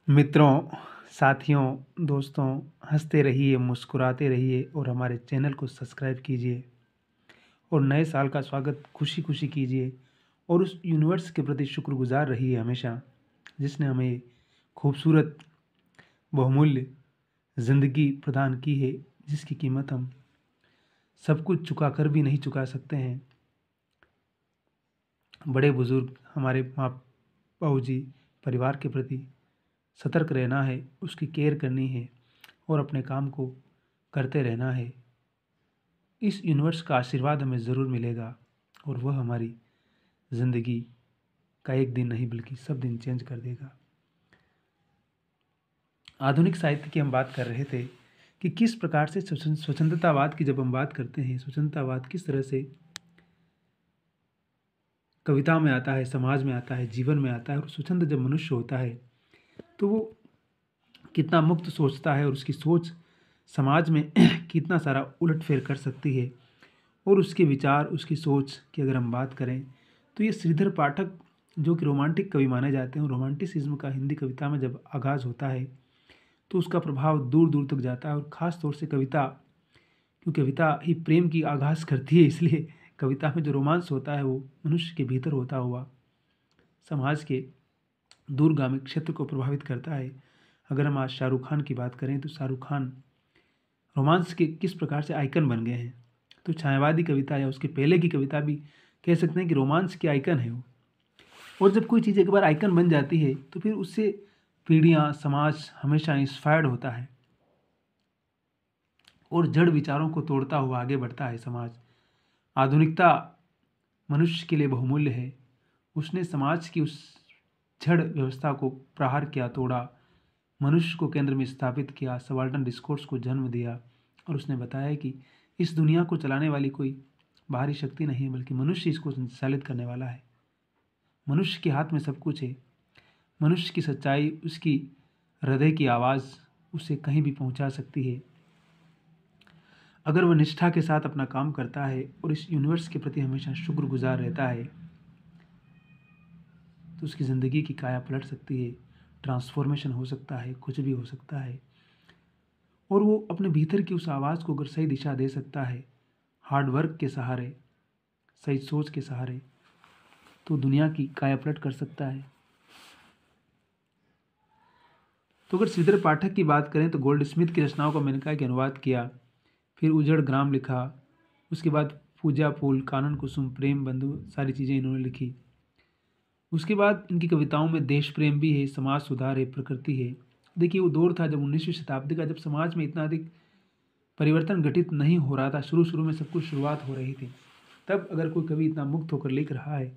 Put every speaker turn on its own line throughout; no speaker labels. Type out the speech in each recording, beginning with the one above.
मित्रों, साथियों, दोस्तों, हंसते रहिए, मुस्कुराते रहिए और हमारे चैनल को सब्सक्राइब कीजिए और नए साल का स्वागत खुशी-खुशी कीजिए और उस यूनिवर्स के प्रति शुक्रगुज़ार रहिए हमेशा, जिसने हमें खूबसूरत, बहुमूल्य ज़िंदगी प्रदान की है, जिसकी कीमत हम सब कुछ चुका कर भी नहीं चुका सकते हैं। बड़े-बुज़ुर्ग, हमारे माँ बाबूजी, परिवार के प्रति सतर्क रहना है, उसकी केयर करनी है और अपने काम को करते रहना है। इस यूनिवर्स का आशीर्वाद हमें ज़रूर मिलेगा और वह हमारी ज़िंदगी का एक दिन नहीं बल्कि सब दिन चेंज कर देगा। आधुनिक साहित्य की हम बात कर रहे थे कि किस प्रकार से स्वतंत्रतावाद की जब हम बात करते हैं, स्वतंत्रतावाद किस तरह से कविता में आता है, समाज में आता है, जीवन में आता है और स्वतंत्र जब मनुष्य होता है तो वो कितना मुक्त सोचता है और उसकी सोच समाज में कितना सारा उलटफेर कर सकती है। और उसके विचार, उसकी सोच की अगर हम बात करें तो ये श्रीधर पाठक, जो कि रोमांटिक कवि माने जाते हैं, रोमांटिसिज्म का हिंदी कविता में जब आगाज़ होता है तो उसका प्रभाव दूर दूर तक जाता है। और ख़ास तौर से कविता, क्योंकि कविता ही प्रेम की आगाज़ करती है, इसलिए कविता में जो रोमांस होता है वो मनुष्य के भीतर होता हुआ समाज के दूरगामी क्षेत्र को प्रभावित करता है। अगर हम आज शाहरुख खान की बात करें तो शाहरुख खान रोमांस के किस प्रकार से आइकन बन गए हैं। तो छायावादी कविता या उसके पहले की कविता भी कह सकते हैं कि रोमांस के आइकन है वो। और जब कोई चीज़ एक बार आइकन बन जाती है तो फिर उससे पीढ़ियाँ, समाज हमेशा इंस्पायर्ड होता है और जड़ विचारों को तोड़ता हुआ आगे बढ़ता है समाज। आधुनिकता मनुष्य के लिए बहुमूल्य है। उसने समाज की उस जड़ व्यवस्था को प्रहार किया, तोड़ा, मनुष्य को केंद्र में स्थापित किया, सबाल्टर्न डिस्कोर्स को जन्म दिया और उसने बताया कि इस दुनिया को चलाने वाली कोई बाहरी शक्ति नहीं है बल्कि मनुष्य इसको संचालित करने वाला है। मनुष्य के हाथ में सब कुछ है। मनुष्य की सच्चाई, उसकी हृदय की आवाज़ उसे कहीं भी पहुंचा सकती है अगर वह निष्ठा के साथ अपना काम करता है और इस यूनिवर्स के प्रति हमेशा शुक्रगुजार रहता है तो उसकी ज़िंदगी की काया पलट सकती है, ट्रांसफॉर्मेशन हो सकता है, कुछ भी हो सकता है। और वो अपने भीतर की उस आवाज़ को अगर सही दिशा दे सकता है, हार्ड वर्क के सहारे, सही सोच के सहारे, तो दुनिया की काया पलट कर सकता है। तो अगर श्रीधर पाठक की बात करें तो गोल्ड स्मिथ की रचनाओं का मैंने कहा कि अनुवाद किया, फिर उजड़ ग्राम लिखा, उसके बाद पूजा फूल, कानन कुसुम, प्रेम बंधु, सारी चीज़ें इन्होंने लिखी। उसके बाद इनकी कविताओं में देश प्रेम भी है, समाज सुधार है, प्रकृति है। देखिए वो दौर था जब 19वीं शताब्दी का, जब समाज में इतना अधिक परिवर्तन घटित नहीं हो रहा था, शुरू शुरू में सब कुछ शुरुआत हो रही थी। तब अगर कोई कवि इतना मुक्त होकर लिख रहा है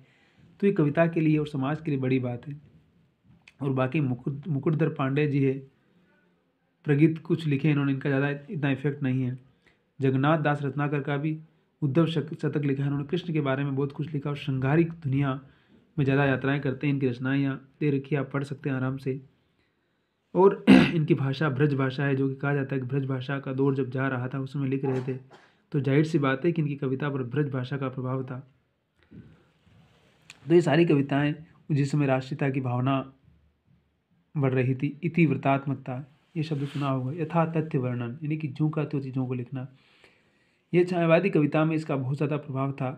तो ये कविता के लिए और समाज के लिए बड़ी बात है। और बाकी मुकुटधर पांडे जी है, प्रगीत कुछ लिखे इन्होंने, इनका ज़्यादा इतना इफेक्ट नहीं है। जगन्नाथ दास रत्नाकर का भी उद्धव शतक लिखा है इन्होंने, कृष्ण के बारे में बहुत कुछ लिखा और श्रृंगारिक दुनिया में ज़्यादा यात्राएं करते हैं। इनकी रचनाएं यहाँ दे रखी है, आप पढ़ सकते हैं आराम से। और इनकी भाषा ब्रज भाषा है, जो कि कहा जाता है कि ब्रज भाषा का दौर जब जा रहा था उस समय लिख रहे थे, तो जाहिर सी बात है कि इनकी कविता पर ब्रज भाषा का प्रभाव था। तो ये सारी कविताएं जिस समय राष्ट्रीयता की भावना बढ़ रही थी, इतिवृत्तात्मकता, ये शब्द सुना होगा, यथा तथ्य वर्णन, यानी कि जो का तो चीज़ों को लिखना, ये छायावादी कविता में इसका बहुत ज़्यादा प्रभाव था।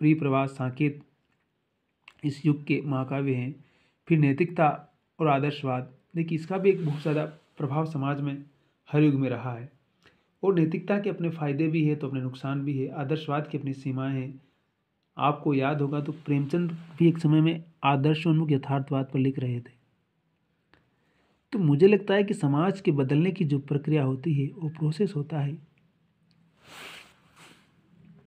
प्रिय प्रवास, साकेत इस युग के महाकाव्य हैं। फिर नैतिकता और आदर्शवाद, देखिए इसका भी एक बहुत ज़्यादा प्रभाव समाज में हर युग में रहा है। और नैतिकता के अपने फ़ायदे भी है तो अपने नुकसान भी है, आदर्शवाद की अपनी सीमाएं हैं। आपको याद होगा तो प्रेमचंद भी एक समय में आदर्शोन्मुख यथार्थवाद पर लिख रहे थे। तो मुझे लगता है कि समाज के बदलने की जो प्रक्रिया होती है, वो प्रोसेस होता है,